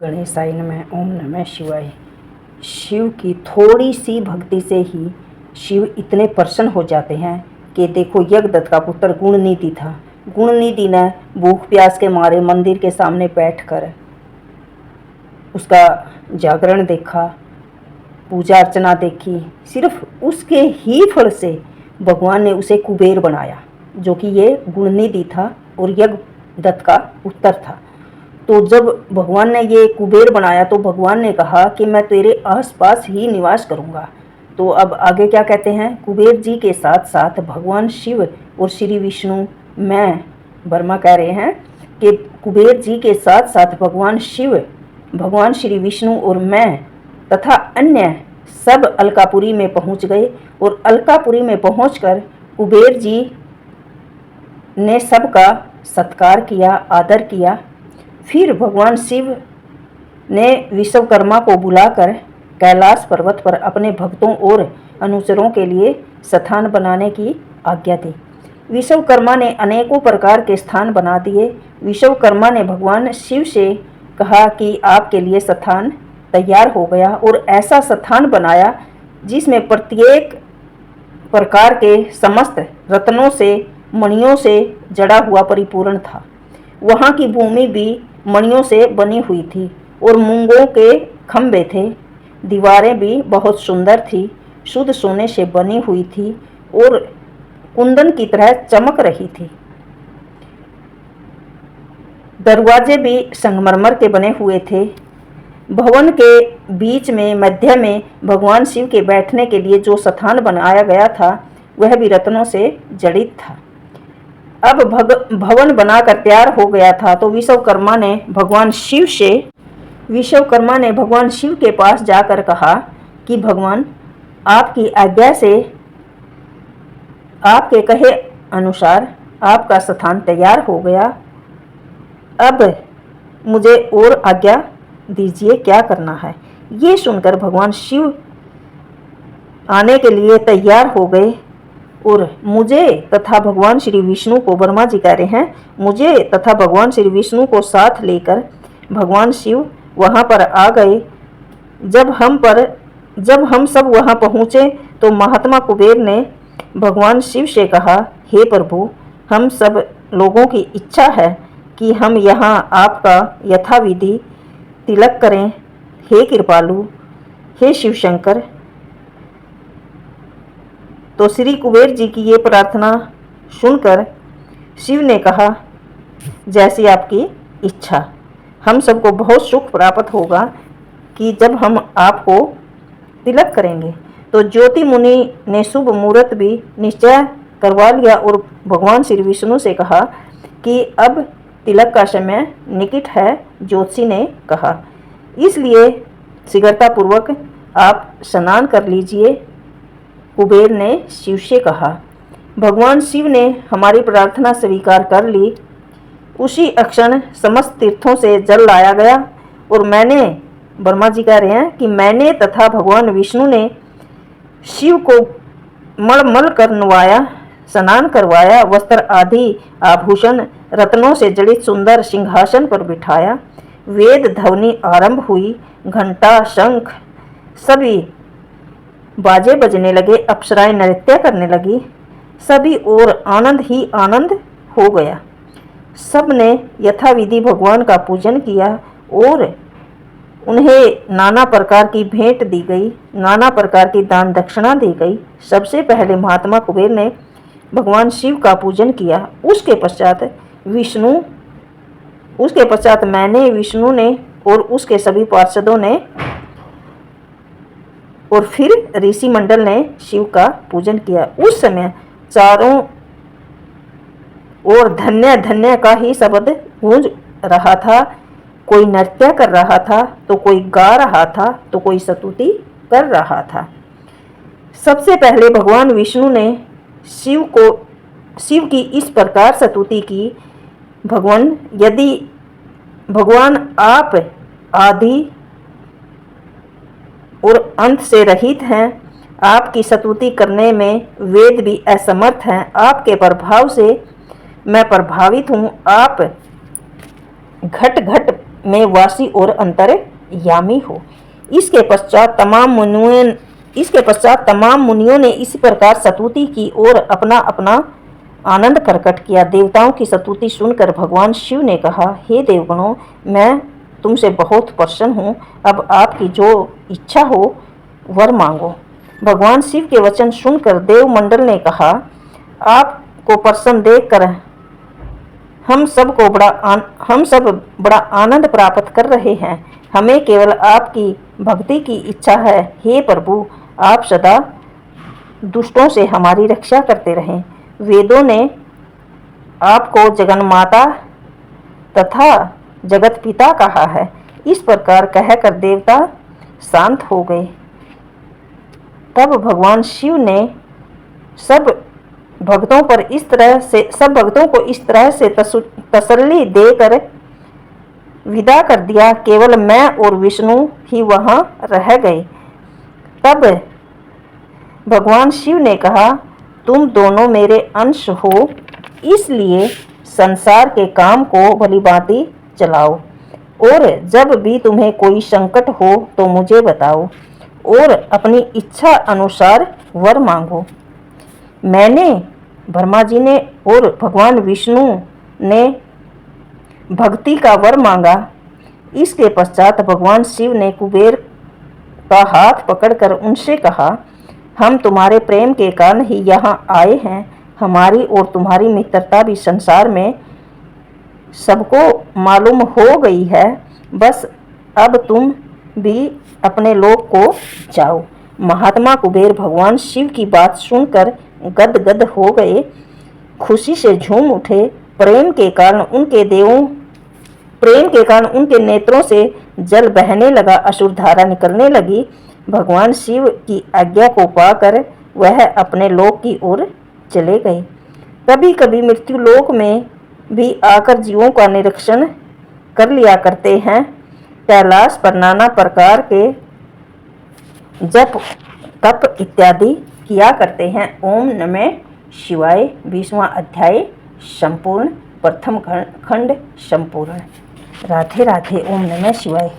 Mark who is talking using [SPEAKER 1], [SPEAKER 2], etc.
[SPEAKER 1] गणेशाय नमः। ओम नमः शिवाय। शिव की थोड़ी सी भक्ति से ही शिव इतने प्रसन्न हो जाते हैं कि देखो, यज्ञदत्त का पुत्र गुणनिधि था। गुणनिधि ने भूख प्यास के मारे मंदिर के सामने बैठकर उसका जागरण देखा, पूजा अर्चना देखी। सिर्फ उसके ही फल से भगवान ने उसे कुबेर बनाया, जो कि ये गुणनिधि था और यज्ञदत्त का पुत्र था। तो जब भगवान ने ये कुबेर बनाया तो भगवान ने कहा कि मैं तेरे आसपास ही निवास करूँगा। तो अब आगे क्या कहते हैं, कुबेर जी के साथ साथ भगवान शिव और श्री विष्णु, मैं वर्मा कह रहे हैं कि कुबेर जी के साथ साथ भगवान शिव, भगवान श्री विष्णु और मैं तथा अन्य सब अलकापुरी में पहुंच गए। और अलकापुरी में पहुंचकर कुबेर जी ने सबका सत्कार किया, आदर किया। फिर भगवान शिव ने विश्वकर्मा को बुलाकर कैलाश पर्वत पर अपने भक्तों और अनुचरों के लिए स्थान बनाने की आज्ञा दी। विश्वकर्मा ने अनेकों प्रकार के स्थान बना दिए। विश्वकर्मा ने भगवान शिव से कहा कि आपके लिए स्थान तैयार हो गया, और ऐसा स्थान बनाया जिसमें प्रत्येक प्रकार के समस्त रत्नों से, मणियों से जड़ा हुआ परिपूर्ण था। वहाँ की भूमि भी मणियों से बनी हुई थी और मूंगों के खंभे थे। दीवारें भी बहुत सुंदर थी, शुद्ध सोने से बनी हुई थी और कुंदन की तरह चमक रही थी। दरवाजे भी संगमरमर के बने हुए थे। भवन के बीच में मध्य में भगवान शिव के बैठने के लिए जो स्थान बनाया गया था वह भी रत्नों से जड़ित था। अब भवन बनाकर तैयार हो गया था तो विश्वकर्मा ने भगवान शिव के पास जाकर कहा कि भगवान, आपकी आज्ञा से, आपके कहे अनुसार आपका स्थान तैयार हो गया। अब मुझे और आज्ञा दीजिए, क्या करना है। ये सुनकर भगवान शिव आने के लिए तैयार हो गए और मुझे तथा भगवान श्री विष्णु को, वर्मा जी कह रहे हैं, मुझे तथा भगवान श्री विष्णु को साथ लेकर भगवान शिव वहाँ पर आ गए। जब हम सब वहाँ पहुँचे तो महात्मा कुबेर ने भगवान शिव से कहा, हे प्रभु, हम सब लोगों की इच्छा है कि हम यहाँ आपका यथाविधि तिलक करें। हे कृपालु, हे शिव शंकर। तो श्री कुबेर जी की ये प्रार्थना सुनकर शिव ने कहा, जैसी आपकी इच्छा। हम सबको बहुत सुख प्राप्त होगा कि जब हम आपको तिलक करेंगे। तो ज्योति मुनि ने शुभ मुहूर्त भी निश्चय करवा लिया और भगवान श्री विष्णु से कहा कि अब तिलक का समय निकट है। ज्योतिषी ने कहा, इसलिए शीघ्रतापूर्वक आप स्नान कर लीजिए। कुबेर ने शिव से कहा। भगवान शिव ने हमारी प्रार्थना स्वीकार कर ली। उसी क्षण समस्त तीर्थों से जल लाया गया और मैंने, वर्मा जी कह रहे हैं कि मैंने तथा भगवान विष्णु ने शिव को मल कर नुवाया, स्नान करवाया, वस्त्र आदि आभूषण रत्नों से जड़ित सुंदर सिंहासन पर बिठाया। वेद ध्वनि आरंभ हुई, घंटा, शंख, सभी बाजे बजने लगे, अप्सराएं नृत्य करने लगी। सभी और आनंद ही आनंद हो गया। सब ने यथाविधि भगवान का पूजन किया और उन्हें नाना प्रकार की भेंट दी गई, नाना प्रकार की दान दक्षिणा दी गई। सबसे पहले महात्मा कुबेर ने भगवान शिव का पूजन किया, उसके पश्चात मैंने, विष्णु ने और उसके सभी पार्षदों ने, और फिर ऋषि मंडल ने शिव का पूजन किया। उस समय चारों ओर धन्य धन्य का ही शब्द गूंज रहा था। कोई नृत्य कर रहा था, तो कोई गा रहा था, तो कोई स्तुति कर रहा था। सबसे पहले भगवान विष्णु ने शिव की इस प्रकार स्तुति की, भगवान आप आदि और अंत से रहित हैं। आपकी स्तुति करने में वेद भी असमर्थ हैं। आपके प्रभाव से मैं प्रभावित हूँ। आप घट घट में वासी और अंतर्यामी हो। इसके पश्चात तमाम मुनियों ने इसी प्रकार स्तुति की और अपना अपना आनंद प्रकट किया। देवताओं की स्तुति सुनकर भगवान शिव ने कहा, हे देवगणों, मैं तुमसे बहुत प्रसन्न हूँ। अब आपकी जो इच्छा हो वर मांगो। भगवान शिव के वचन सुनकर देवमंडल ने कहा, आपको प्रसन्न देखकर हम सब बड़ा आनंद प्राप्त कर रहे हैं। हमें केवल आपकी भक्ति की इच्छा है। हे प्रभु, आप सदा दुष्टों से हमारी रक्षा करते रहें। वेदों ने आपको जगन्माता तथा जगत पिता कहा है। इस प्रकार कहकर देवता शांत हो गए। तब भगवान शिव ने सब भक्तों को इस तरह से तसल्ली देकर विदा कर दिया। केवल मैं और विष्णु ही वहां रह गए। तब भगवान शिव ने कहा, तुम दोनों मेरे अंश हो, इसलिए संसार के काम को भलीभांति चलाओ और जब भी तुम्हें कोई संकट हो तो मुझे बताओ और अपनी इच्छा अनुसार वर मांगो। मैंने, ब्रह्मा जी ने और भगवान विष्णु ने भक्ति का वर मांगा। इसके पश्चात भगवान शिव ने कुबेर का हाथ पकड़कर उनसे कहा, हम तुम्हारे प्रेम के कारण ही यहाँ आए हैं। हमारी और तुम्हारी मित्रता भी संसार में सबको मालूम हो गई है। बस अब तुम भी अपने लोक को जाओ। महात्मा कुबेर भगवान शिव की बात सुनकर गदगद हो गए, खुशी से झूम उठे। प्रेम के कारण उनके नेत्रों से जल बहने लगा, अश्रुधारा निकलने लगी। भगवान शिव की आज्ञा को पाकर वह अपने लोक की ओर चले गए। कभी कभी मृत्यु लोक में भी आकर जीवों का निरीक्षण कर लिया करते हैं। कैलाश पर नाना प्रकार के जप तप इत्यादि किया करते हैं। ओम नमः शिवाय 20वां अध्याय संपूर्ण, प्रथम खंड संपूर्ण। राधे राधे। ओम नमः शिवाय।